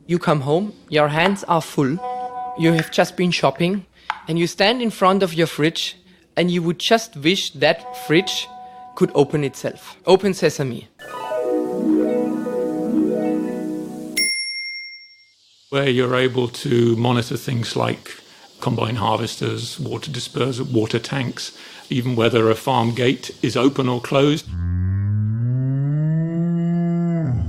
You come home, your hands are full, you have just been shopping, and you stand in front of your fridge, and you would just wish that fridge could open itself. Open sesame. Where you're able to monitor things like combine harvesters, water dispersers, water tanks, even whether a farm gate is open or closed.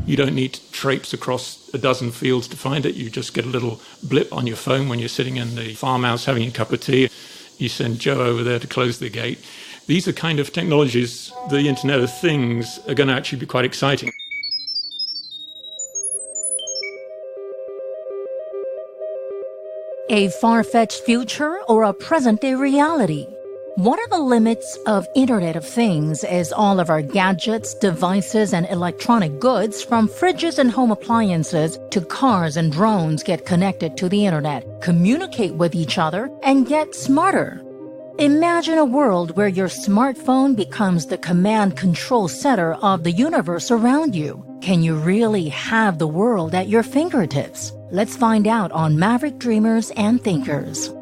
You don't need to traipse across a dozen fields to find it. You just get a little blip on your phone when you're sitting in the farmhouse having a cup of tea. You send Joe over there to close the gate. These are kind of technologies, the Internet of Things, are going to actually be quite exciting. A far-fetched future or a present-day reality? What are the limits of Internet of Things as all of our gadgets, devices, and electronic goods, from fridges and home appliances to cars and drones, get connected to the Internet, communicate with each other, and get smarter? Imagine a world where your smartphone becomes the command control center of the universe around you. Can you really have the world at your fingertips? Let's find out on Maverick Dreamers and Thinkers.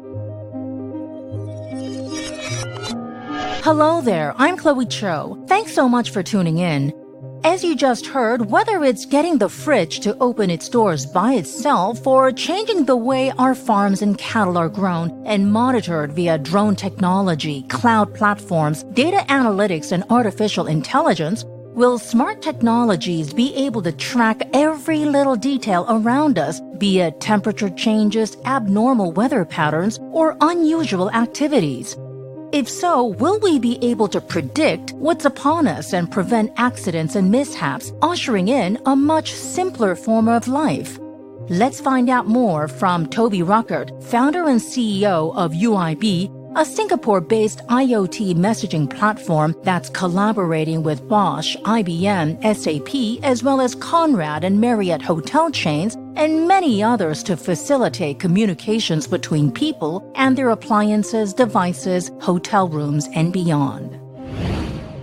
Hello there, I'm Chloe Cho. Thanks so much for tuning in. As you just heard, whether it's getting the fridge to open its doors by itself or changing the way our farms and cattle are grown and monitored via drone technology, cloud platforms, data analytics, and artificial intelligence, will smart technologies be able to track every little detail around us, be it temperature changes, abnormal weather patterns, or unusual activities? If so, will we be able to predict what's upon us and prevent accidents and mishaps, ushering in a much simpler form of life? Let's find out more from Toby Ruckert, founder and CEO of UIB, a Singapore-based IoT messaging platform that's collaborating with Bosch, IBM, SAP, as well as Conrad and Marriott hotel chains, and many others to facilitate communications between people and their appliances, devices, hotel rooms, and beyond.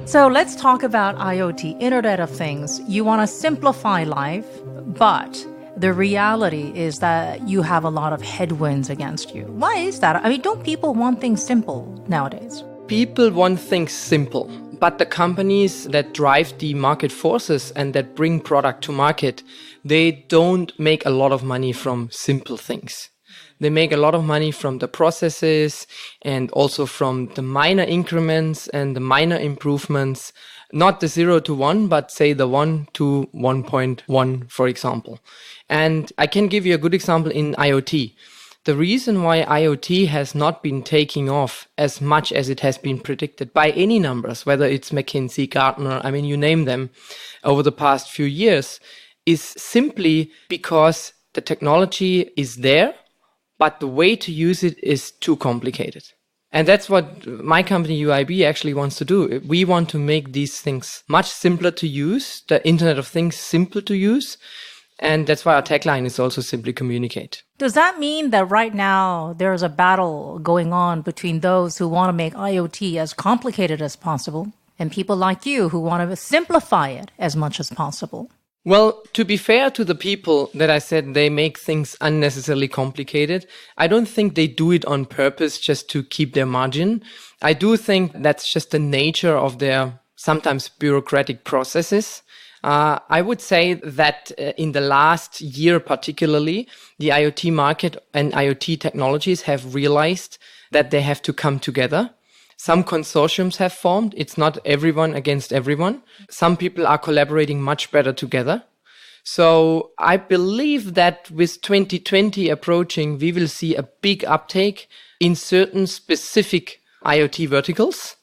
So let's talk about IoT, Internet of Things. You want to simplify life, but the reality is that you have a lot of headwinds against you. Why is that? I mean, don't people want things simple nowadays? People want things simple, but the companies that drive the market forces and that bring product to market, they don't make a lot of money from simple things. They make a lot of money from the processes and also from the minor increments and the minor improvements, not the 0 to 1, but say the 1 to 1.1, for example. And I can give you a good example in IoT. The reason why IoT has not been taking off as much as it has been predicted by any numbers, whether it's McKinsey, Gartner, I mean, you name them, over the past few years, is simply because the technology is there, but the way to use it is too complicated. And that's what my company UIB actually wants to do. We want to make these things much simpler to use, the Internet of Things simple to use. And that's why our tagline is also simply communicate. Does that mean that right now there's a battle going on between those who want to make IoT as complicated as possible and people like you who want to simplify it as much as possible? Well, to be fair to the people that I said they make things unnecessarily complicated, I don't think they do it on purpose just to keep their margin. I do think that's just the nature of their sometimes bureaucratic processes. I would say that in the last year particularly, the IoT market and IoT technologies have realized that they have to come together. Some consortiums have formed. It's not everyone against everyone. Some people are collaborating much better together. So I believe that with 2020 approaching, we will see a big uptake in certain specific IoT verticals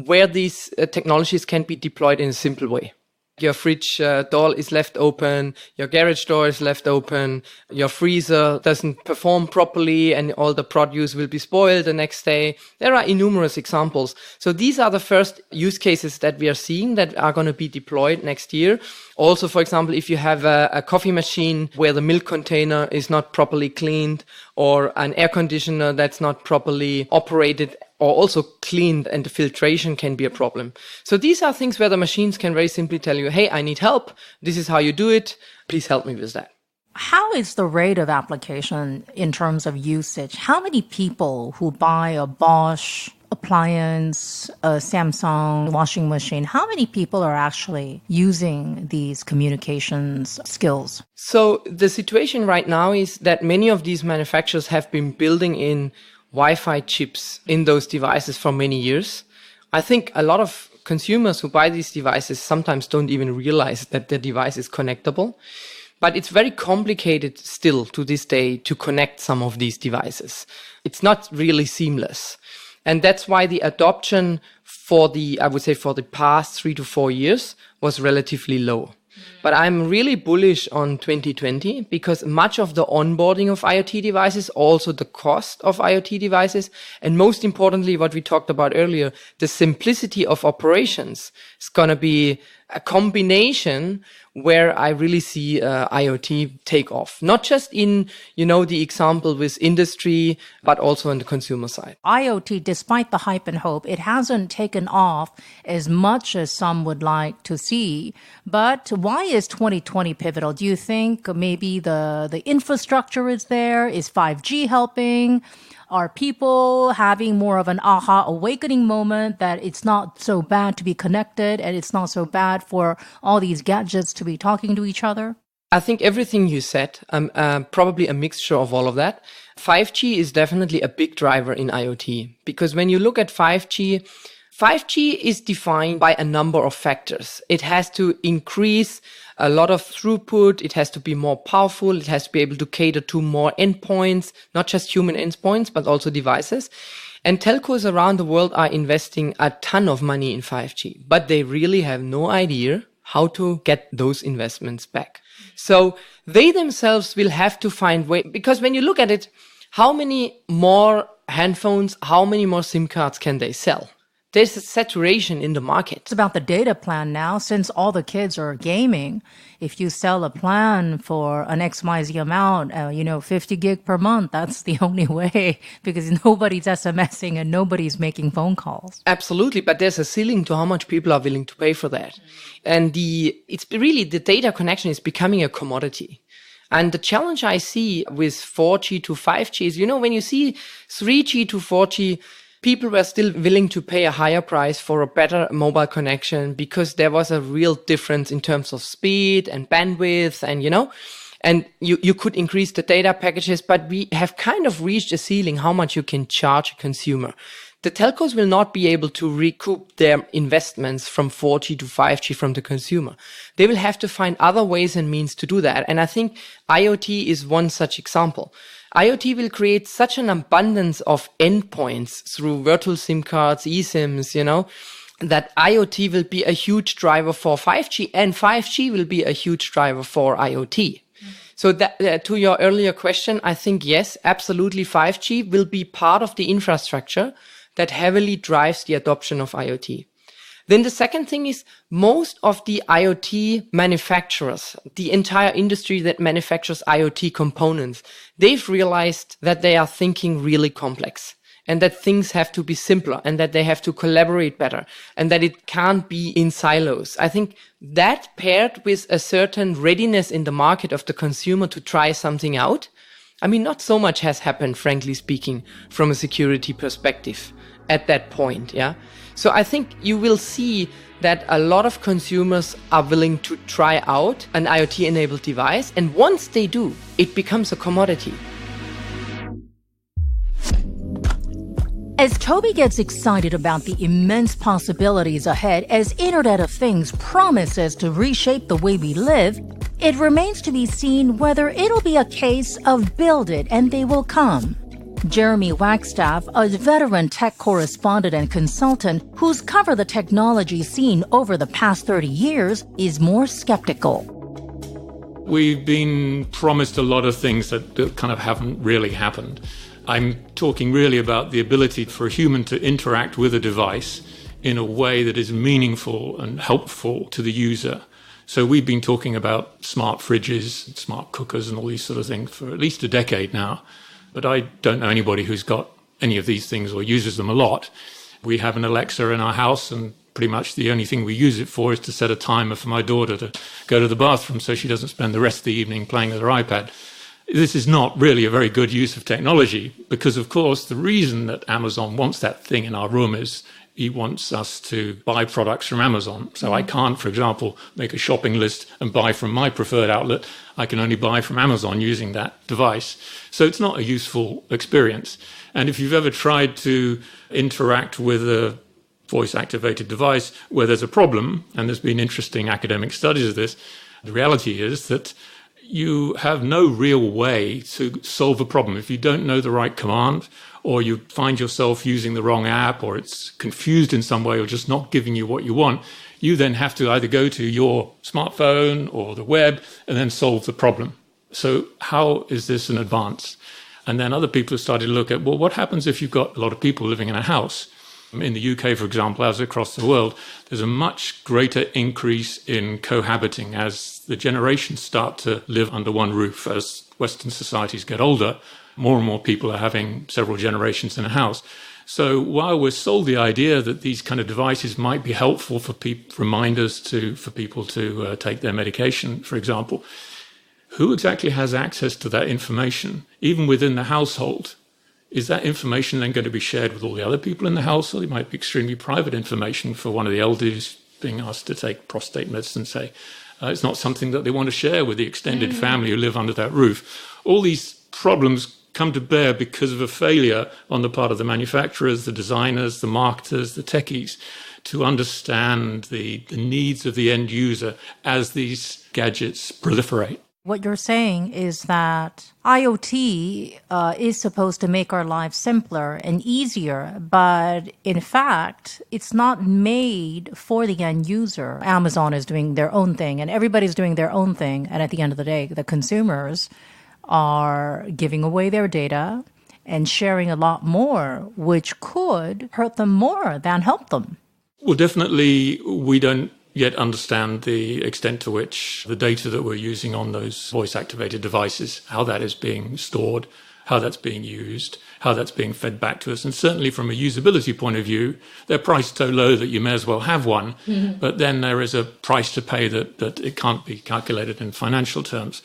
where these technologies can be deployed in a simple way. Your fridge door is left open, your garage door is left open, your freezer doesn't perform properly and all the produce will be spoiled the next day. There are innumerable examples. So these are the first use cases that we are seeing that are going to be deployed next year. Also, for example, if you have a coffee machine where the milk container is not properly cleaned, or an air conditioner that's not properly operated or also cleaned, and the filtration can be a problem. So these are things where the machines can very simply tell you, hey, I need help. This is how you do it. Please help me with that. How is the rate of application in terms of usage? How many people who buy a Bosch appliance, a Samsung washing machine, how many people are actually using these communications skills? So the situation right now is that many of these manufacturers have been building in Wi-Fi chips in those devices for many years. I think a lot of consumers who buy these devices sometimes don't even realize that their device is connectable. But it's very complicated still to this day to connect some of these devices. It's not really seamless. And that's why the adoption for the past 3 to 4 years was relatively low. But I'm really bullish on 2020 because much of the onboarding of IoT devices, also the cost of IoT devices, and most importantly, what we talked about earlier, the simplicity of operations is going to be a combination where I really see IoT take off. Not just in, the example with industry, but also on the consumer side. IoT, despite the hype and hope, it hasn't taken off as much as some would like to see. But why is 2020 pivotal? Do you think maybe the infrastructure is there? Is 5G helping? Are people having more of an aha awakening moment that it's not so bad to be connected and it's not so bad for all these gadgets to be talking to each other? I think everything you said, probably a mixture of all of that. 5G is definitely a big driver in IoT because when you look at 5G is defined by a number of factors. It has to increase a lot of throughput. It has to be more powerful. It has to be able to cater to more endpoints, not just human endpoints, but also devices. And telcos around the world are investing a ton of money in 5G, but they really have no idea how to get those investments back. So they themselves will have to find way, because when you look at it, how many more handphones, how many more SIM cards can they sell? There's a saturation in the market. It's about the data plan now. Since all the kids are gaming, if you sell a plan for an XYZ amount, 50 gig per month, that's the only way because nobody's SMSing and nobody's making phone calls. Absolutely. But there's a ceiling to how much people are willing to pay for that. And it's really the data connection is becoming a commodity. And the challenge I see with 4G to 5G is, when you see 3G to 4G, people were still willing to pay a higher price for a better mobile connection because there was a real difference in terms of speed and bandwidth and you could increase the data packages, but we have kind of reached a ceiling how much you can charge a consumer. The telcos will not be able to recoup their investments from 4G to 5G from the consumer. They will have to find other ways and means to do that. And I think IoT is one such example. IoT will create such an abundance of endpoints through virtual SIM cards, eSIMs, that IoT will be a huge driver for 5G and 5G will be a huge driver for IoT. So that, to your earlier question, I think, yes, absolutely 5G will be part of the infrastructure that heavily drives the adoption of IoT. Then the second thing is most of the IoT manufacturers, the entire industry that manufactures IoT components, they've realized that they are thinking really complex and that things have to be simpler and that they have to collaborate better and that it can't be in silos. I think that paired with a certain readiness in the market of the consumer to try something out. I mean, not so much has happened, frankly speaking, from a security perspective at that point, yeah? So I think you will see that a lot of consumers are willing to try out an IoT-enabled device. And once they do, it becomes a commodity. As Toby gets excited about the immense possibilities ahead as Internet of Things promises to reshape the way we live, it remains to be seen whether it'll be a case of build it and they will come. Jeremy Wagstaff, a veteran tech correspondent and consultant who's covered the technology scene over the past 30 years, is more skeptical. We've been promised a lot of things that kind of haven't really happened. I'm talking really about the ability for a human to interact with a device in a way that is meaningful and helpful to the user. So we've been talking about smart fridges, smart cookers and all these sort of things for at least a decade now. But I don't know anybody who's got any of these things or uses them a lot. We have an Alexa in our house and pretty much the only thing we use it for is to set a timer for my daughter to go to the bathroom so she doesn't spend the rest of the evening playing with her iPad. This is not really a very good use of technology because, of course, the reason that Amazon wants that thing in our room is he wants us to buy products from Amazon. So I can't, for example, make a shopping list and buy from my preferred outlet. I can only buy from Amazon using that device. So it's not a useful experience. And if you've ever tried to interact with a voice-activated device where there's a problem, and there's been interesting academic studies of this, the reality is that you have no real way to solve a problem. If you don't know the right command, or you find yourself using the wrong app, or it's confused in some way, or just not giving you what you want, you then have to either go to your smartphone or the web and then solve the problem. So how is this an advance? And then other people have started to look at, well, what happens if you've got a lot of people living in a house? In the UK, for example, as across the world, there's a much greater increase in cohabiting as the generations start to live under one roof. As Western societies get older, more and more people are having several generations in a house. So while we're sold the idea that these kind of devices might be helpful for reminders for people to take their medication, for example, who exactly has access to that information, even within the household? Is that information then going to be shared with all the other people in the household? It might be extremely private information for one of the elders being asked to take prostate medicine, say. It's not something that they want to share with the extended family who live under that roof. All these problems come to bear because of a failure on the part of the manufacturers, the designers, the marketers, the techies, to understand the needs of the end user as these gadgets proliferate. What you're saying is that IoT is supposed to make our lives simpler and easier, but in fact, it's not made for the end user. Amazon is doing their own thing, and everybody's doing their own thing. And at the end of the day, the consumers are giving away their data and sharing a lot more, which could hurt them more than help them. Well, definitely, we don't yet understand the extent to which the data that we're using on those voice-activated devices, how that is being stored, how that's being used, how that's being fed back to us. And certainly from a usability point of view, they're priced so low that you may as well have one. But then there is a price to pay that it can't be calculated in financial terms.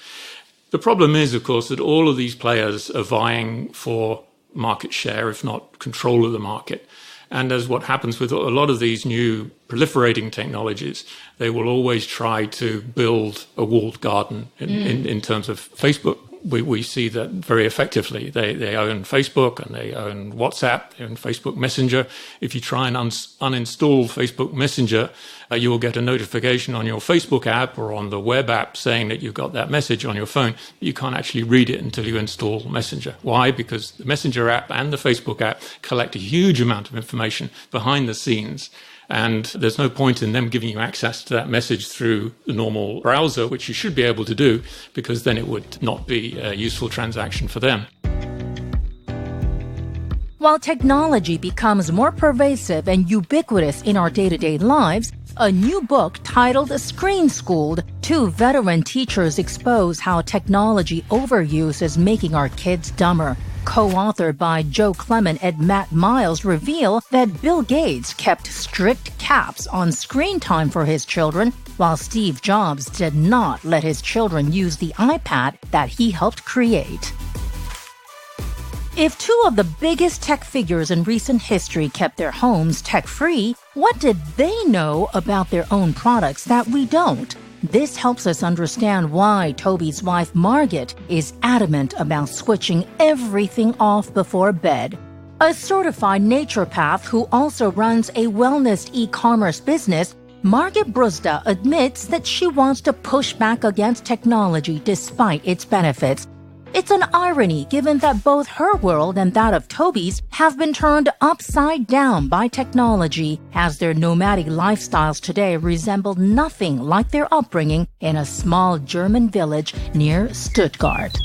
The problem is, of course, that all of these players are vying for market share, if not control of the market. And as what happens with a lot of these new proliferating technologies, they will always try to build a walled garden in terms of Facebook. We see that very effectively. They own Facebook and they own WhatsApp, they own Facebook Messenger. If you try and uninstall Facebook Messenger, you will get a notification on your Facebook app or on the web app saying that you've got that message on your phone. You can't actually read it until you install Messenger. Why? Because the Messenger app and the Facebook app collect a huge amount of information behind the scenes. And there's no point in them giving you access to that message through the normal browser, which you should be able to do, because then it would not be a useful transaction for them. While technology becomes more pervasive and ubiquitous in our day-to-day lives, a new book titled Screen Schooled, two veteran teachers expose how technology overuse is making our kids dumber. Co-authored by Joe Clement and Matt Miles, reveal that Bill Gates kept strict caps on screen time for his children, while Steve Jobs did not let his children use the iPad that he helped create. If two of the biggest tech figures in recent history kept their homes tech-free, what did they know about their own products that we don't? This helps us understand why Toby's wife Margit is adamant about switching everything off before bed. A certified naturopath who also runs a wellness e-commerce business, Margit Brusda admits that she wants to push back against technology despite its benefits. It's an irony given that both her world and that of Toby's have been turned upside down by technology, as their nomadic lifestyles today resemble nothing like their upbringing in a small German village near Stuttgart.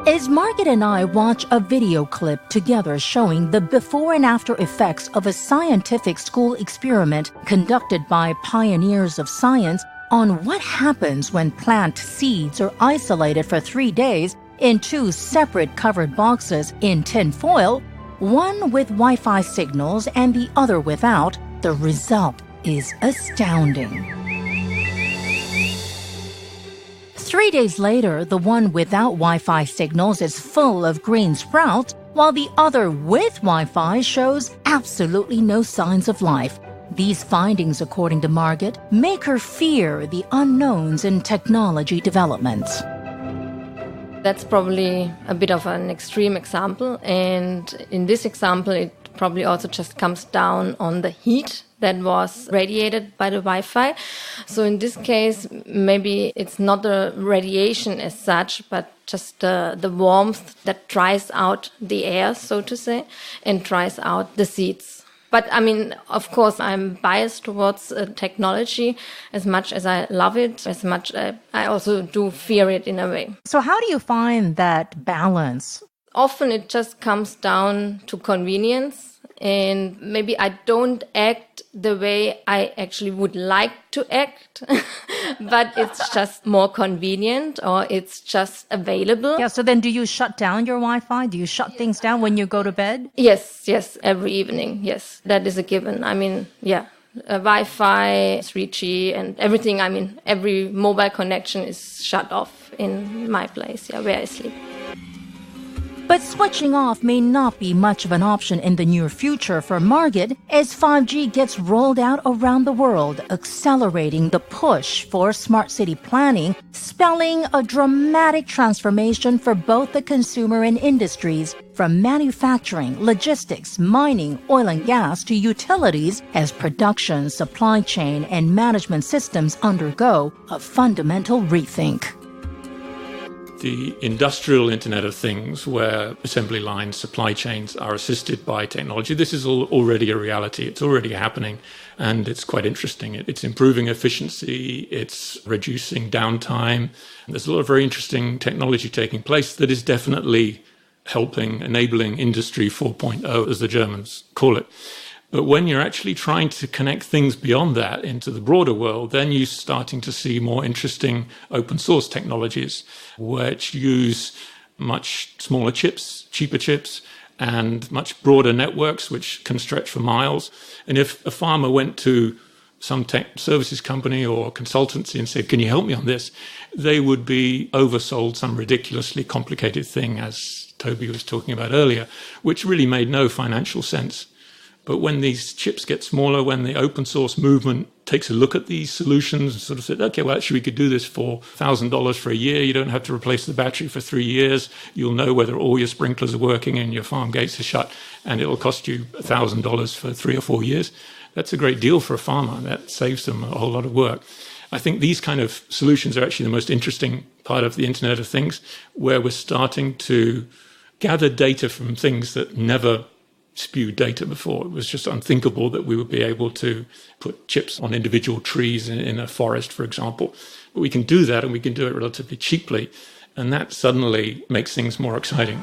As Margit and I watch a video clip together showing the before and after effects of a scientific school experiment conducted by pioneers of science on what happens when plant seeds are isolated for 3 days, in 2 separate covered boxes in tin foil, one with Wi-Fi signals and the other without, the result is astounding. 3 days later, the one without Wi-Fi signals is full of green sprouts, while the other with Wi-Fi shows absolutely no signs of life. These findings, according to Margit, make her fear the unknowns in technology developments. That's probably a bit of an extreme example, and in this example it probably also just comes down on the heat that was radiated by the Wi-Fi. So in this case, maybe it's not the radiation as such, but just the warmth that dries out the air, so to say, and dries out the seeds. But I mean, of course, I'm biased towards technology as much as I love it, as much I also do fear it in a way. So how do you find that balance? Often it just comes down to convenience, and maybe I don't act the way I actually would like to act, but it's just more convenient or it's just available. Yeah, so then do you shut down your Wi-Fi? Do you shut things down when you go to bed? Yes, every evening. Yes, that is a given. I mean, yeah, Wi-Fi, 3G and everything. I mean, every mobile connection is shut off in my place, where I sleep. But switching off may not be much of an option in the near future for Margit as 5G gets rolled out around the world, accelerating the push for smart city planning, spelling a dramatic transformation for both the consumer and industries, from manufacturing, logistics, mining, oil and gas to utilities, as production, supply chain, and management systems undergo a fundamental rethink. The industrial Internet of Things, where assembly lines, supply chains are assisted by technology, this is already a reality. It's already happening, and it's quite interesting. It's improving efficiency, it's reducing downtime. And there's a lot of very interesting technology taking place that is definitely helping, enabling Industry 4.0, as the Germans call it. But when you're actually trying to connect things beyond that into the broader world, then you're starting to see more interesting open source technologies, which use much smaller chips, cheaper chips, and much broader networks, which can stretch for miles. And if a farmer went to some tech services company or consultancy and said, can you help me on this? They would be oversold some ridiculously complicated thing, as Toby was talking about earlier, which really made no financial sense. But when these chips get smaller, when the open source movement takes a look at these solutions and sort of said, okay, well, actually, we could do this for $1,000 for a year. You don't have to replace the battery for 3 years. You'll know whether all your sprinklers are working and your farm gates are shut, and it'll cost you $1,000 for 3 or 4 years. That's a great deal for a farmer. That saves them a whole lot of work. I think these kind of solutions are actually the most interesting part of the Internet of Things, where we're starting to gather data from things that never spewed data before. It was just unthinkable that we would be able to put chips on individual trees in a forest, for example. But we can do that, and we can do it relatively cheaply. And that suddenly makes things more exciting.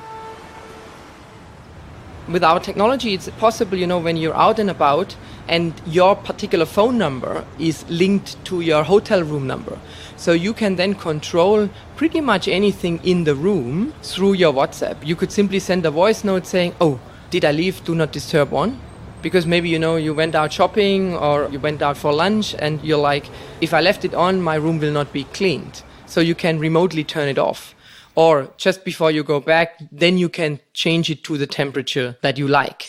With our technology, it's possible, when you're out and about and your particular phone number is linked to your hotel room number. So you can then control pretty much anything in the room through your WhatsApp. You could simply send a voice note saying, oh, did I leave Do Not Disturb on? Because maybe, you went out shopping or you went out for lunch and you're like, if I left it on, my room will not be cleaned. So you can remotely turn it off. Or just before you go back, then you can change it to the temperature that you like.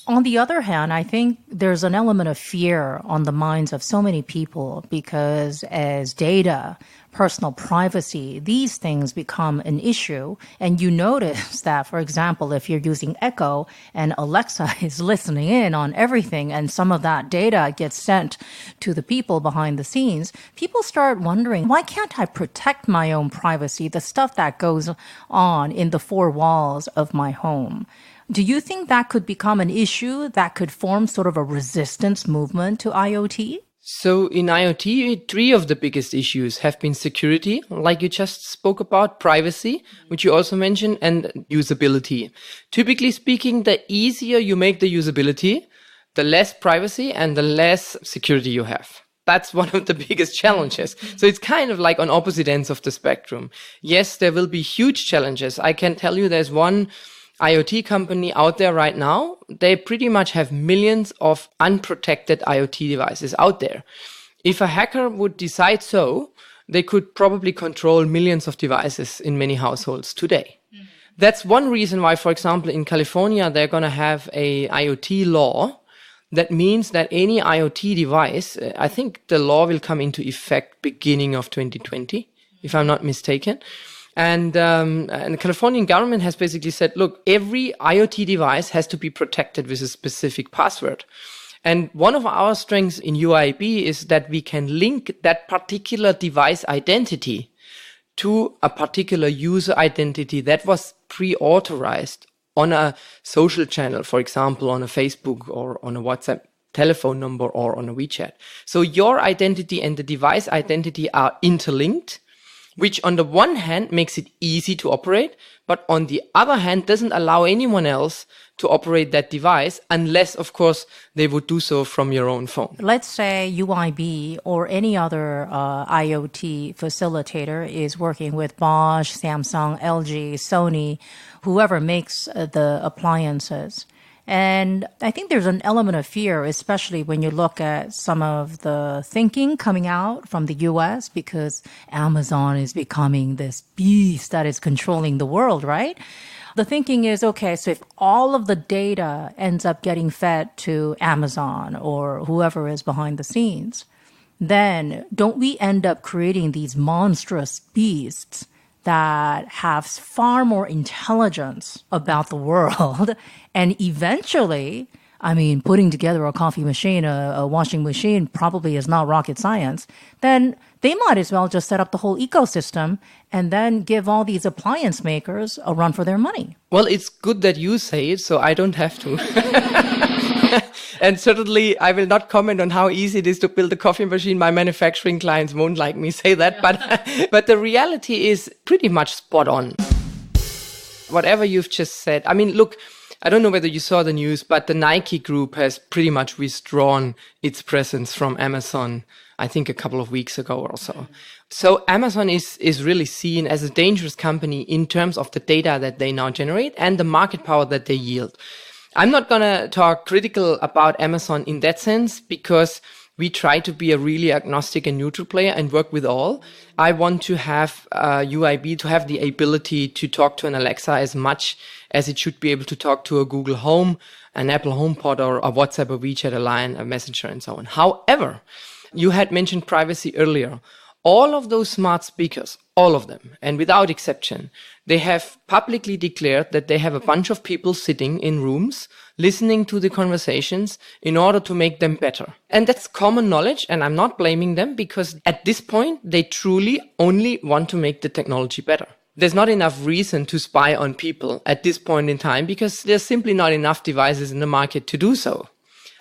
On the other hand, I think there's an element of fear on the minds of so many people because as data, personal privacy, these things become an issue. And you notice that, for example, if you're using Echo and Alexa is listening in on everything and some of that data gets sent to the people behind the scenes, people start wondering, why can't I protect my own privacy, the stuff that goes on in the four walls of my home? Do you think that could become an issue that could form sort of a resistance movement to IoT? So in IoT, 3 of the biggest issues have been security, like you just spoke about, privacy, which you also mentioned, and usability. Typically speaking, the easier you make the usability, the less privacy and the less security you have. That's one of the biggest challenges. So it's kind of like on opposite ends of the spectrum. Yes, there will be huge challenges. I can tell you there's one IoT company out there right now. They pretty much have millions of unprotected IoT devices out there. If a hacker would decide so, they could probably control millions of devices in many households today. Mm-hmm. That's one reason why, for example, in California, they're going to have a IoT law. That means that any IoT device, I think the law will come into effect beginning of 2020, if I'm not mistaken. And the Californian government has basically said, look, every IoT device has to be protected with a specific password. And one of our strengths in UIB is that we can link that particular device identity to a particular user identity that was pre-authorized on a social channel, for example, on a Facebook or on a WhatsApp telephone number or on a WeChat. So your identity and the device identity are interlinked, which on the one hand makes it easy to operate, but on the other hand doesn't allow anyone else to operate that device unless, of course, they would do so from your own phone. Let's say UIB or any other IoT facilitator is working with Bosch, Samsung, LG, Sony, whoever makes the appliances. And I think there's an element of fear, especially when you look at some of the thinking coming out from the US, because Amazon is becoming this beast that is controlling the world, right? The thinking is, okay, so if all of the data ends up getting fed to Amazon or whoever is behind the scenes, then don't we end up creating these monstrous beasts that have far more intelligence about the world? And eventually, I mean, putting together a coffee machine, a washing machine probably is not rocket science. Then they might as well just set up the whole ecosystem and then give all these appliance makers a run for their money. Well, it's good that you say it, so I don't have to. And certainly, I will not comment on how easy it is to build a coffee machine. My manufacturing clients won't like me say that, but the reality is pretty much spot on. Whatever you've just said. I mean, look, I don't know whether you saw the news, but the Nike group has pretty much withdrawn its presence from Amazon, I think a couple of weeks ago or so. So Amazon is really seen as a dangerous company in terms of the data that they now generate and the market power that they yield. I'm not going to talk critical about Amazon in that sense because we try to be a really agnostic and neutral player and work with all. I want to have UIB to have the ability to talk to an Alexa as much as it should be able to talk to a Google Home, an Apple HomePod, or a WhatsApp, a WeChat, a Line, a Messenger, and so on. However, you had mentioned privacy earlier. All of those smart speakers, all of them, and without exception, they have publicly declared that they have a bunch of people sitting in rooms listening to the conversations in order to make them better. And that's common knowledge, and I'm not blaming them because at this point, they truly only want to make the technology better. There's not enough reason to spy on people at this point in time because there's simply not enough devices in the market to do so.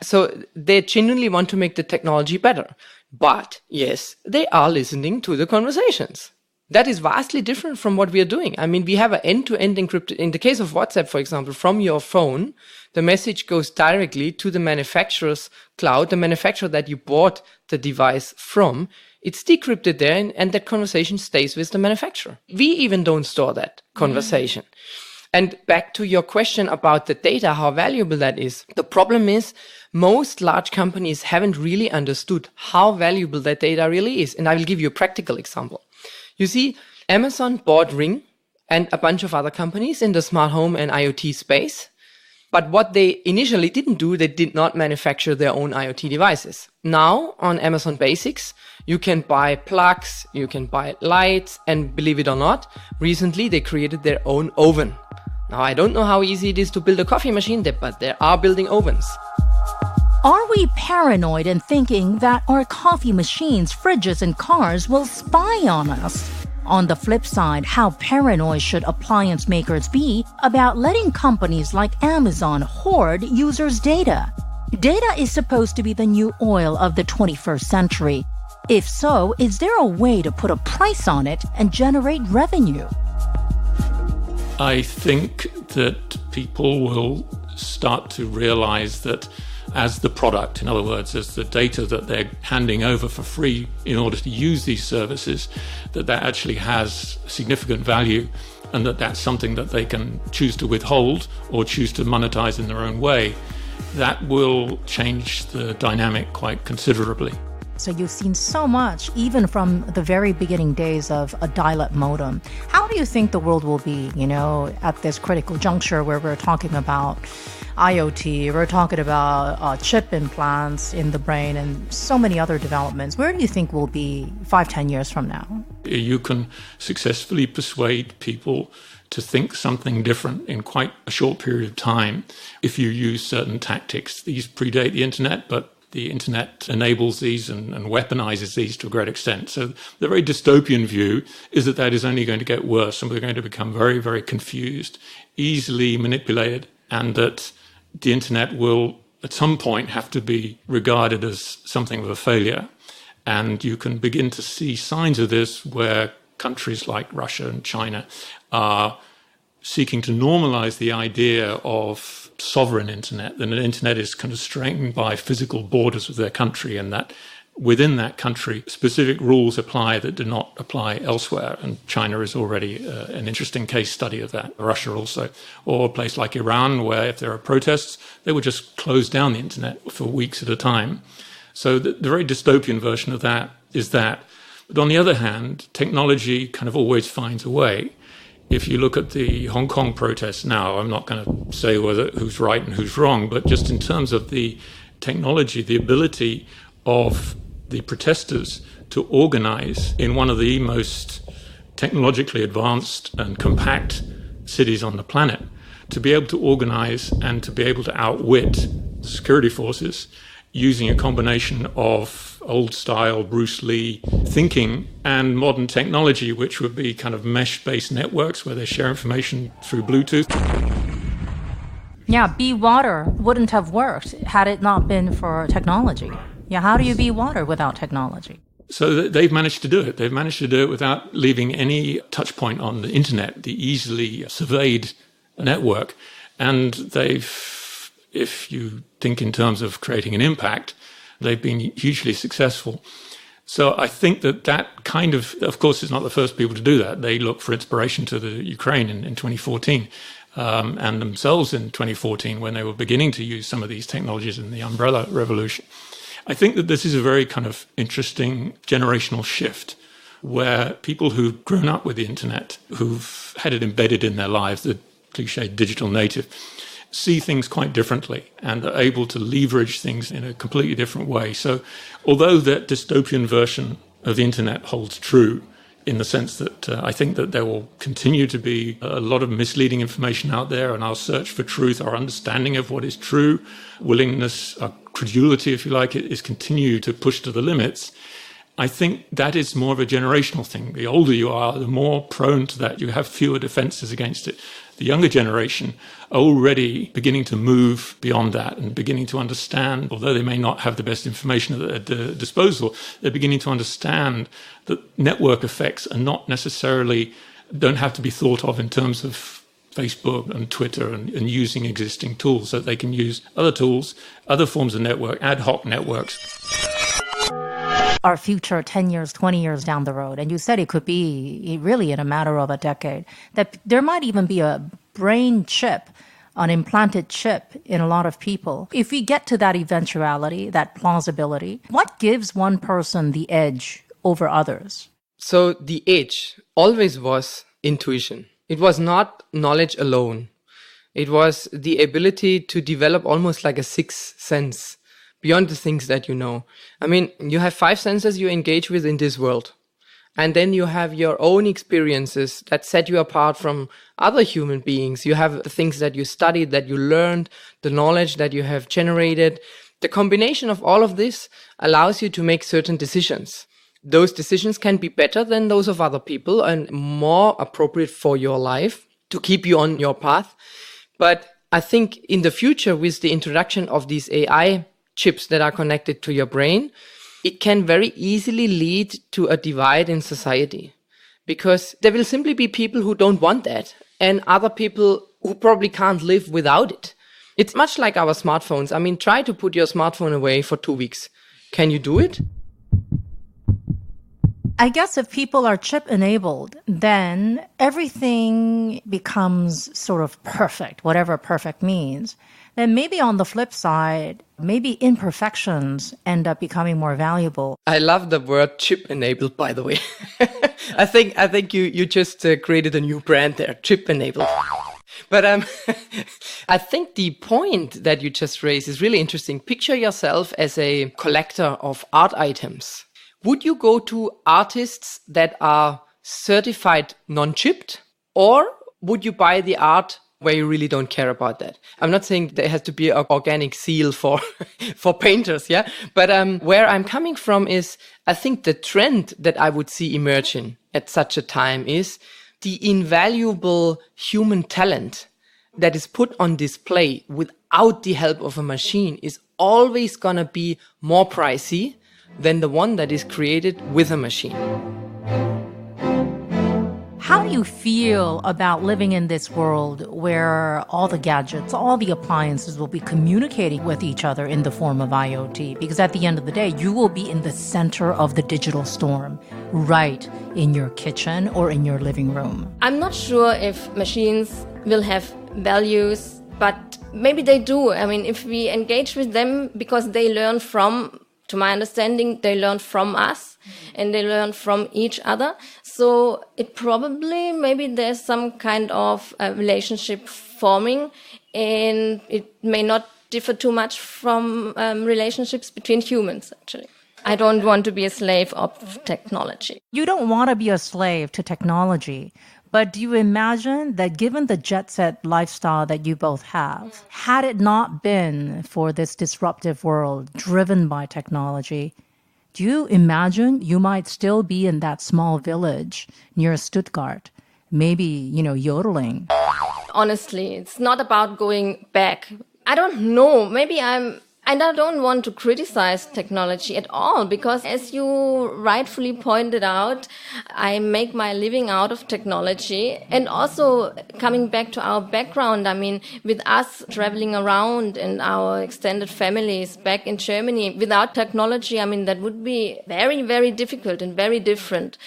So they genuinely want to make the technology better. But yes, they are listening to the conversations. That is vastly different from what we are doing. I mean, we have an end-to-end encrypted. In the case of WhatsApp, for example, from your phone, the message goes directly to the manufacturer's cloud, the manufacturer that you bought the device from. It's decrypted there, and that conversation stays with the manufacturer. We even don't store that conversation. And back to your question about the data, how valuable that is. The problem is most large companies haven't really understood how valuable that data really is. And I will give you a practical example. You see, Amazon bought Ring and a bunch of other companies in the smart home and IoT space. But what they initially didn't do, they did not manufacture their own IoT devices. Now, on Amazon Basics, you can buy plugs, you can buy lights, and believe it or not, recently they created their own oven. Now, I don't know how easy it is to build a coffee machine, but they are building ovens. Are we paranoid in thinking that our coffee machines, fridges, and cars will spy on us? On the flip side, how paranoid should appliance makers be about letting companies like Amazon hoard users' data? Data is supposed to be the new oil of the 21st century. If so, is there a way to put a price on it and generate revenue? I think that people will start to realize that as the product. In other words, as the data that they're handing over for free in order to use these services, that actually has significant value, and that's something that they can choose to withhold or choose to monetize in their own way. That will change the dynamic quite considerably. So you've seen so much, even from the very beginning days of a dial-up modem. How do you think the world will be, at this critical juncture where we're talking about IOT, we're talking about chip implants in the brain and so many other developments? Where do you think we'll be 5-10 years from now? You can successfully persuade people to think something different in quite a short period of time if you use certain tactics. These predate the internet, but the internet enables these and weaponizes these to a great extent. So the very dystopian view is that is only going to get worse, and we're going to become very, very confused, easily manipulated, and that the internet will at some point have to be regarded as something of a failure. And you can begin to see signs of this where countries like Russia and China are seeking to normalize the idea of sovereign internet, that an internet is constrained by physical borders of their country, and that within that country, specific rules apply that do not apply elsewhere. And China is already an interesting case study of that. Russia also. Or a place like Iran, where if there are protests, they would just close down the internet for weeks at a time. So the very dystopian version of that is that. But on the other hand, technology kind of always finds a way. If you look at the Hong Kong protests now, I'm not going to say who's right and who's wrong, but just in terms of the technology, the ability of the protesters to organize in one of the most technologically advanced and compact cities on the planet, to be able to organize and to be able to outwit security forces using a combination of old-style Bruce Lee thinking and modern technology, which would be kind of mesh-based networks where they share information through Bluetooth. Yeah, Be Water wouldn't have worked had it not been for technology. Yeah, how do you be water without technology? So they've managed to do it. They've managed to do it without leaving any touch point on the internet, the easily surveyed network. And if you think in terms of creating an impact, they've been hugely successful. So I think that kind of course, is not the first people to do that. They look for inspiration to the Ukraine in 2014 and themselves in 2014 when they were beginning to use some of these technologies in the umbrella revolution. I think that this is a very kind of interesting generational shift where people who've grown up with the internet, who've had it embedded in their lives, the cliche digital native, see things quite differently and are able to leverage things in a completely different way. So although that dystopian version of the internet holds true in the sense that I think that there will continue to be a lot of misleading information out there, and our search for truth, our understanding of what is true, willingness, our credulity, if you like, is continue to push to the limits. I think that is more of a generational thing. The older you are, the more prone to that. You have fewer defenses against it. The younger generation are already beginning to move beyond that and beginning to understand, although they may not have the best information at their disposal, they're beginning to understand that network effects are not necessarily, don't have to be thought of in terms of Facebook and Twitter and using existing tools, that they can use other tools, other forms of network, ad hoc networks. Our future 10 years, 20 years down the road, and you said it could be really in a matter of a decade, that there might even be a brain chip, an implanted chip in a lot of people. If we get to that eventuality, that plausibility, what gives one person the edge over others? So the edge always was intuition. It was not knowledge alone. It was the ability to develop almost like a sixth sense beyond the things that you know. I mean, you have 5 senses you engage with in this world. And then you have your own experiences that set you apart from other human beings. You have the things that you studied, that you learned, the knowledge that you have generated. The combination of all of this allows you to make certain decisions. Those decisions can be better than those of other people and more appropriate for your life to keep you on your path. But I think in the future, with the introduction of these AI chips that are connected to your brain, it can very easily lead to a divide in society, because there will simply be people who don't want that and other people who probably can't live without it. It's much like our smartphones. I mean, try to put your smartphone away for 2 weeks. Can you do it? I guess if people are chip enabled, then everything becomes sort of perfect, whatever perfect means. Then maybe on the flip side, maybe imperfections end up becoming more valuable. I love the word chip enabled, by the way. I think you just created a new brand there, chip enabled. But I think the point that you just raised is really interesting. Picture yourself as a collector of art items. Would you go to artists that are certified non-chipped, or would you buy the art where you really don't care about that? I'm not saying there has to be an organic seal for for painters, yeah? But where I'm coming from is, I think the trend that I would see emerging at such a time is the invaluable human talent that is put on display without the help of a machine is always gonna be more pricey than the one that is created with a machine. How do you feel about living in this world where all the gadgets, all the appliances will be communicating with each other in the form of IoT? Because at the end of the day, you will be in the center of the digital storm, right in your kitchen or in your living room. I'm not sure if machines will have values, but maybe they do. I mean, if we engage with them because they learn from, to my understanding, they learn from us and they learn from each other. So it probably, maybe there's some kind of relationship forming, and it may not differ too much from relationships between humans, actually. I don't want to be a slave of technology. You don't want to be a slave to technology. But do you imagine that given the jet set lifestyle that you both have, had it not been for this disruptive world driven by technology, do you imagine you might still be in that small village near Stuttgart, maybe, yodeling? Honestly, it's not about going back. I don't know. And I don't want to criticize technology at all, because as you rightfully pointed out, I make my living out of technology. And also coming back to our background, I mean, with us traveling around and our extended families back in Germany, without technology, I mean, that would be very, very difficult and very different.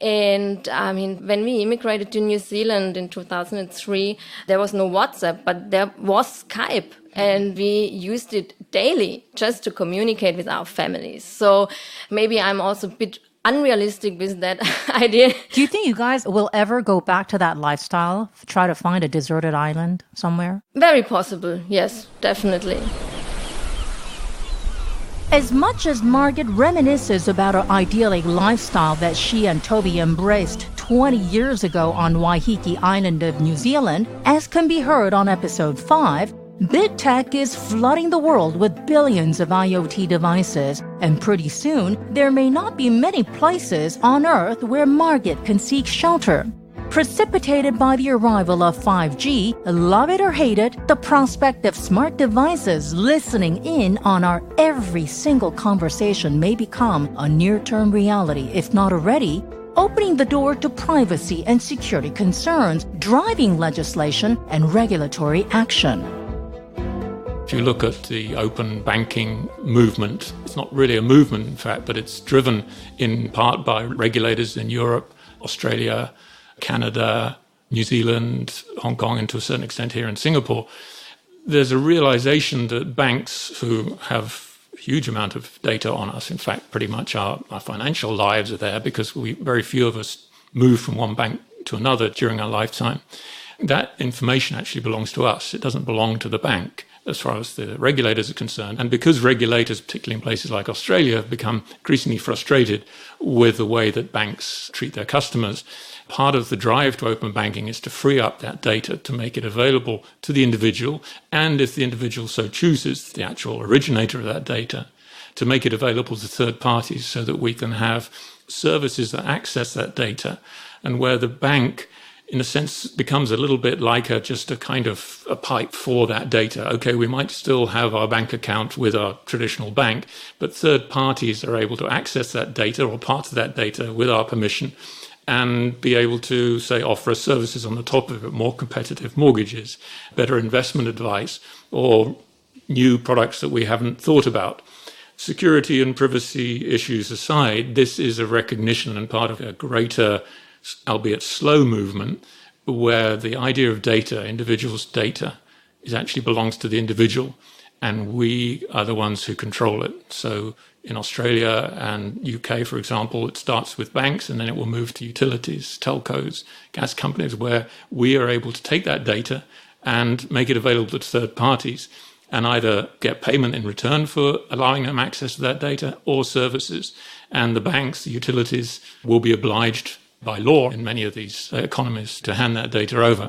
And I mean, when we immigrated to New Zealand in 2003, there was no WhatsApp, but there was Skype. And we used it daily just to communicate with our families. So maybe I'm also a bit unrealistic with that idea. Do you think you guys will ever go back to that lifestyle? Try to find a deserted island somewhere? Very possible. Yes, definitely. As much as Margit reminisces about her idyllic lifestyle that she and Toby embraced 20 years ago on Waiheke Island of New Zealand, as can be heard on episode 5, Big Tech is flooding the world with billions of IoT devices, and pretty soon there may not be many places on Earth where Margit can seek shelter. Precipitated by the arrival of 5G, love it or hate it, the prospect of smart devices listening in on our every single conversation may become a near-term reality, if not already, opening the door to privacy and security concerns, driving legislation and regulatory action. If you look at the open banking movement, it's not really a movement, in fact, but it's driven in part by regulators in Europe, Australia, Canada, New Zealand, Hong Kong, and to a certain extent here in Singapore. There's a realization that banks who have a huge amount of data on us, in fact, pretty much our financial lives are there because very few of us move from one bank to another during our lifetime. That information actually belongs to us. It doesn't belong to the bank, as far as the regulators are concerned. And because regulators, particularly in places like Australia, have become increasingly frustrated with the way that banks treat their customers, part of the drive to open banking is to free up that data to make it available to the individual, and if the individual so chooses, the actual originator of that data, to make it available to third parties so that we can have services that access that data, and where the bank in a sense, becomes a little bit like just a kind of a pipe for that data. Okay, we might still have our bank account with our traditional bank, but third parties are able to access that data or parts of that data with our permission and be able to, say, offer us services on the top of it, more competitive mortgages, better investment advice, or new products that we haven't thought about. Security and privacy issues aside, this is a recognition and part of a greater, albeit slow movement, where the idea of data, individuals' data, actually belongs to the individual, and we are the ones who control it. So in Australia and UK, for example, it starts with banks and then it will move to utilities, telcos, gas companies, where we are able to take that data and make it available to third parties and either get payment in return for allowing them access to that data or services. And the banks, the utilities, will be obliged by law in many of these economies to hand that data over.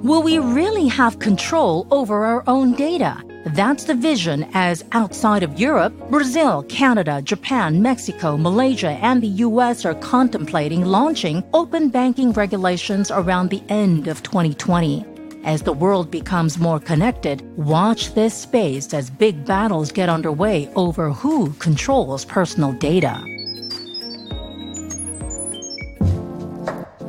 Will we really have control over our own data? That's the vision as outside of Europe, Brazil, Canada, Japan, Mexico, Malaysia, and the U.S. are contemplating launching open banking regulations around the end of 2020. As the world becomes more connected, watch this space as big battles get underway over who controls personal data.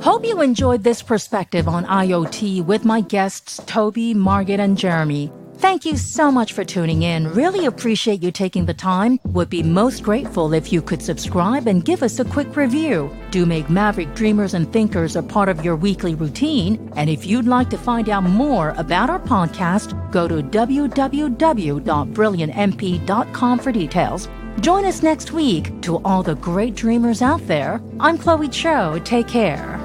Hope you enjoyed this perspective on IoT with my guests Toby, Margit, and Jeremy. Thank you so much for tuning in. Really appreciate you taking the time. Would be most grateful if you could subscribe and give us a quick review. Do make Maverick Dreamers and Thinkers a part of your weekly routine. And if you'd like to find out more about our podcast, go to www.brilliantmp.com for details. Join us next week. To all the great dreamers out there, I'm Chloe Cho. Take care.